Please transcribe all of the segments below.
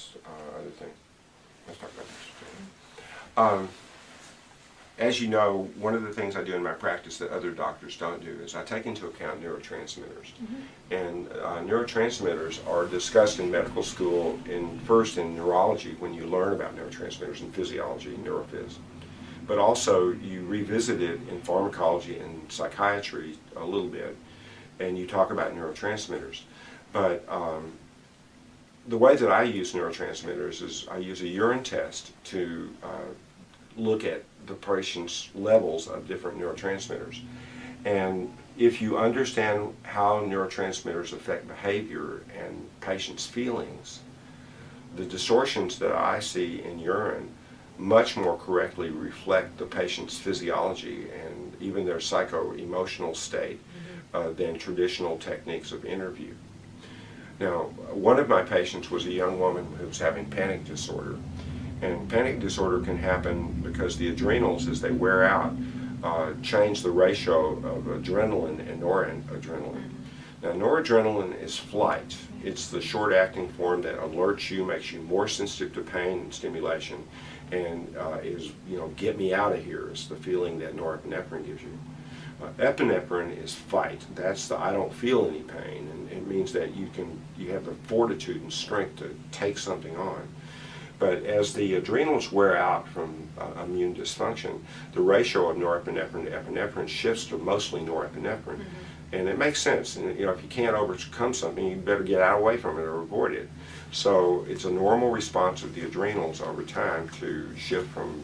this other thing. Let's talk about this. As you know, one of the things I do in my practice that other doctors don't do is I take into account neurotransmitters. And neurotransmitters are discussed in medical school first in neurology when you learn about neurotransmitters in physiology, neurophys. But also you revisit it in pharmacology and psychiatry a little bit, and you talk about neurotransmitters. But the way that I use neurotransmitters is I use a urine test to look at the patient's levels of different neurotransmitters. And if you understand how neurotransmitters affect behavior and patients' feelings, the distortions that I see in urine much more correctly reflect the patient's physiology and even their psycho-emotional state than traditional techniques of interview. Now, one of my patients was a young woman who was having panic disorder. And panic disorder can happen because the adrenals, as they wear out, change the ratio of adrenaline and noradrenaline. Now, noradrenaline is flight. It's the short-acting form that alerts you, makes you more sensitive to pain and stimulation, and is, get me out of here, is the feeling that norepinephrine gives you. Epinephrine is fight. That's the I don't feel any pain, and it means that you have the fortitude and strength to take something on. But as the adrenals wear out from immune dysfunction, the ratio of norepinephrine to epinephrine shifts to mostly norepinephrine. And it makes sense. And, if you can't overcome something, you better get out away from it or avoid it. So it's a normal response of the adrenals over time to shift from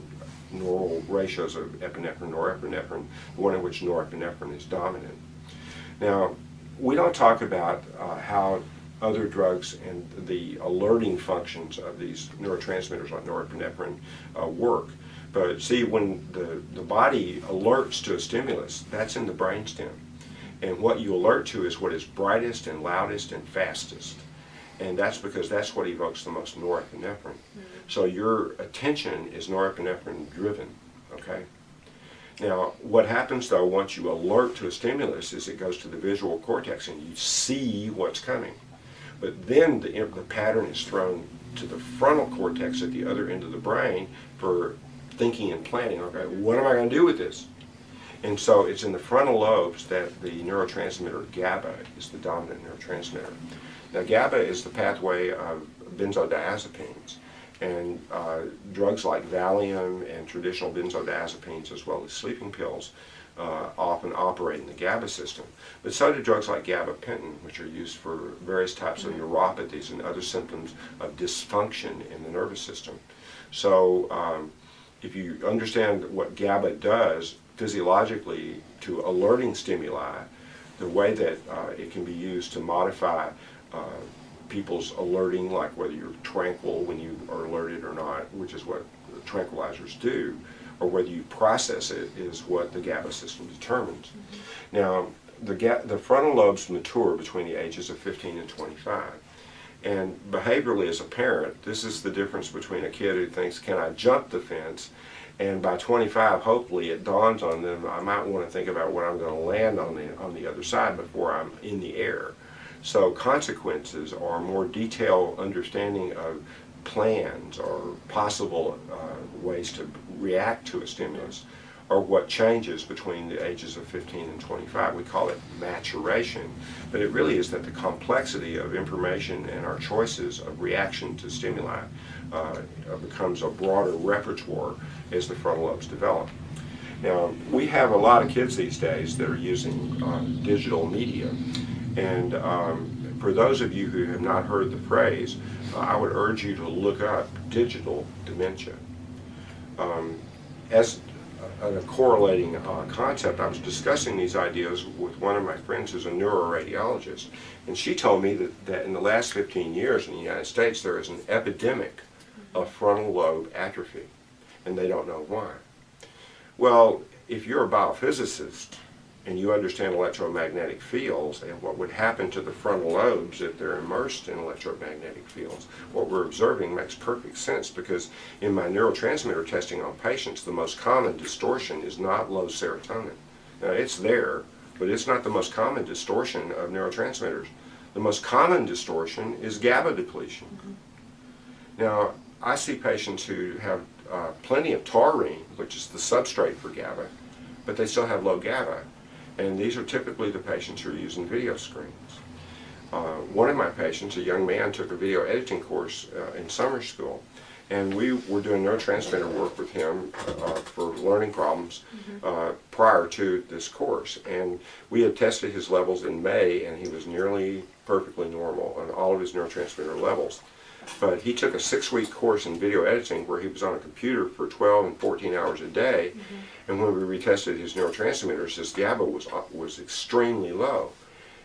normal ratios of epinephrine, norepinephrine, one in which norepinephrine is dominant. Now, we don't talk about how other drugs and the alerting functions of these neurotransmitters like norepinephrine work. But see, when the body alerts to a stimulus, that's in the brainstem. And what you alert to is what is brightest and loudest and fastest. And that's because that's what evokes the most norepinephrine. So your attention is norepinephrine driven, okay? Now, what happens though once you alert to a stimulus is it goes to the visual cortex and you see what's coming. But then the pattern is thrown to the frontal cortex at the other end of the brain for thinking and planning. Okay, what am I going to do with this? And so it's in the frontal lobes that the neurotransmitter GABA is the dominant neurotransmitter. Now, GABA is the pathway of benzodiazepines. And drugs like Valium and traditional benzodiazepines, as well as sleeping pills, often operate in the GABA system. But so do drugs like gabapentin, which are used for various types of neuropathies and other symptoms of dysfunction in the nervous system. So if you understand what GABA does physiologically to alerting stimuli, the way that it can be used to modify people's alerting, like whether you're tranquil when you are alerted or not, which is what tranquilizers do, or whether you process it, is what the GABA system determines. Now, the frontal lobes mature between the ages of 15 and 25. And behaviorally as a parent, this is the difference between a kid who thinks, can I jump the fence? And by 25, hopefully it dawns on them, I might want to think about what I'm going to land on the other side before I'm in the air. So consequences or more detailed understanding of plans or possible ways to react to a stimulus are what changes between the ages of 15 and 25. We call it maturation, but it really is that the complexity of information and our choices of reaction to stimuli becomes a broader repertoire as the frontal lobes develop. Now, we have a lot of kids these days that are using digital media, and for those of you who have not heard the phrase, I would urge you to look up digital dementia. As a correlating concept, I was discussing these ideas with one of my friends who's a neuroradiologist, and she told me that in the last 15 years in the United States there is an epidemic of frontal lobe atrophy, and they don't know why. Well, if you're a biophysicist and you understand electromagnetic fields and what would happen to the frontal lobes if they're immersed in electromagnetic fields, what we're observing makes perfect sense, because in my neurotransmitter testing on patients, the most common distortion is not low serotonin. Now, it's there, but it's not the most common distortion of neurotransmitters. The most common distortion is GABA depletion. Now, I see patients who have plenty of taurine, which is the substrate for GABA, but they still have low GABA. And these are typically the patients who are using video screens. One of my patients, a young man, took a video editing course in summer school, and we were doing neurotransmitter work with him for learning problems prior to this course. And we had tested his levels in May, and he was nearly perfectly normal on all of his neurotransmitter levels. But he took a 6-week course in video editing where he was on a computer for 12 and 14 hours a day, and when we retested his neurotransmitters, his GABA was extremely low.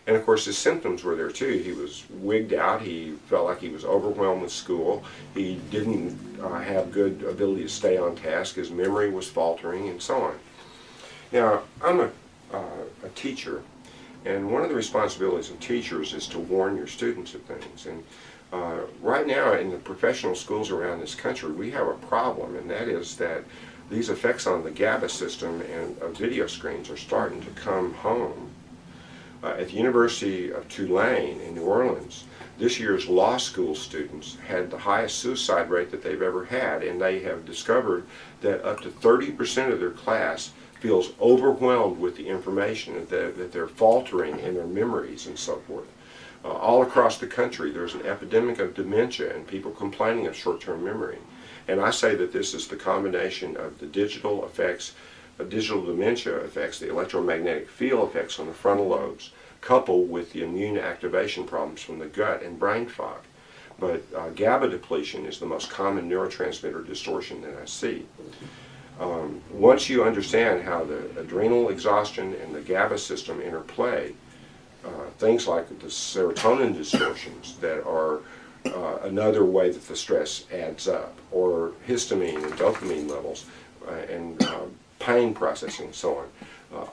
And of course his symptoms were there too. He was wigged out, he felt like he was overwhelmed with school, he didn't have good ability to stay on task, his memory was faltering, and so on. Now, I'm a teacher, and one of the responsibilities of teachers is to warn your students of things. And right now in the professional schools around this country, we have a problem, and that is that these effects on the GABA system and video screens are starting to come home. At the University of Tulane in New Orleans, this year's law school students had the highest suicide rate that they've ever had, and they have discovered that up to 30% of their class feels overwhelmed with the information, that they're faltering in their memories and so forth. All across the country there's an epidemic of dementia and people complaining of short-term memory. And I say that this is the combination of the digital effects, digital dementia effects, the electromagnetic field effects on the frontal lobes, coupled with the immune activation problems from the gut and brain fog. But GABA depletion is the most common neurotransmitter distortion that I see. Once you understand how the adrenal exhaustion and the GABA system interplay, things like the serotonin distortions that are another way that the stress adds up, or histamine and dopamine levels, and pain processing and so on,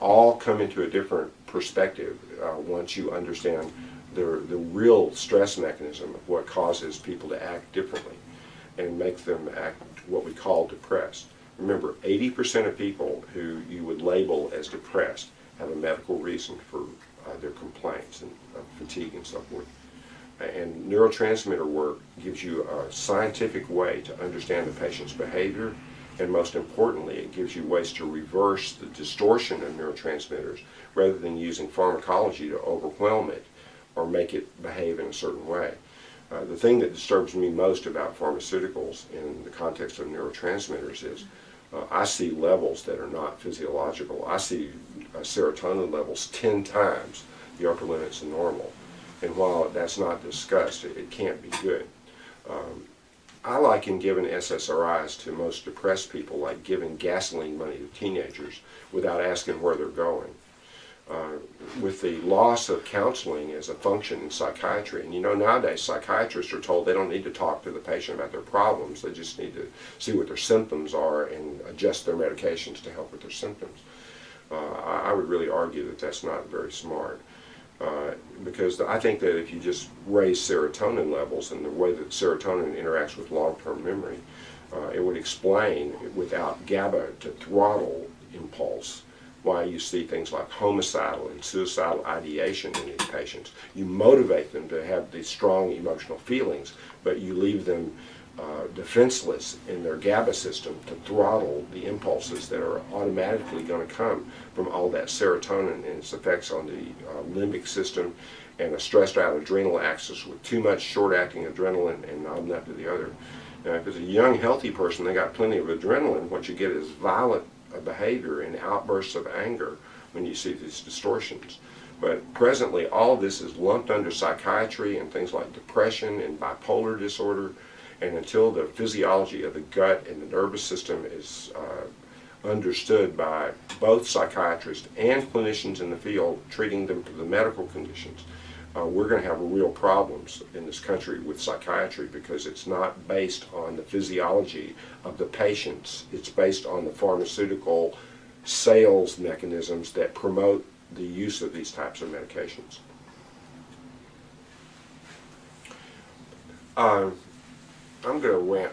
all come into a different perspective once you understand the real stress mechanism of what causes people to act differently and make them act what we call depressed. Remember, 80% of people who you would label as depressed have a medical reason for their complaints and fatigue and so forth. And neurotransmitter work gives you a scientific way to understand the patient's behavior, and most importantly, it gives you ways to reverse the distortion of neurotransmitters rather than using pharmacology to overwhelm it or make it behave in a certain way. The thing that disturbs me most about pharmaceuticals in the context of neurotransmitters is I see levels that are not physiological. I see serotonin levels 10 times the upper limits of normal. And while that's not discussed, it can't be good. I liken giving SSRIs to most depressed people like giving gasoline money to teenagers without asking where they're going. With the loss of counseling as a function in psychiatry, and you know nowadays psychiatrists are told they don't need to talk to the patient about their problems, they just need to see what their symptoms are and adjust their medications to help with their symptoms. I would really argue that that's not very smart. Because I think that if you just raise serotonin levels and the way that serotonin interacts with long-term memory, it would explain, without GABA to throttle impulse, why you see things like homicidal and suicidal ideation in these patients. You motivate them to have these strong emotional feelings, but you leave them defenseless in their GABA system to throttle the impulses that are automatically going to come from all that serotonin and its effects on the limbic system and a stressed out adrenal axis with too much short-acting adrenaline and not enough of the other. Now, if it's a young, healthy person, they got plenty of adrenaline. What you get is violent behavior and outbursts of anger when you see these distortions. But presently, all of this is lumped under psychiatry and things like depression and bipolar disorder. And until the physiology of the gut and the nervous system is understood by both psychiatrists and clinicians in the field treating them for the medical conditions, we're going to have real problems in this country with psychiatry, because it's not based on the physiology of the patients. It's based on the pharmaceutical sales mechanisms that promote the use of these types of medications. I'm going to rant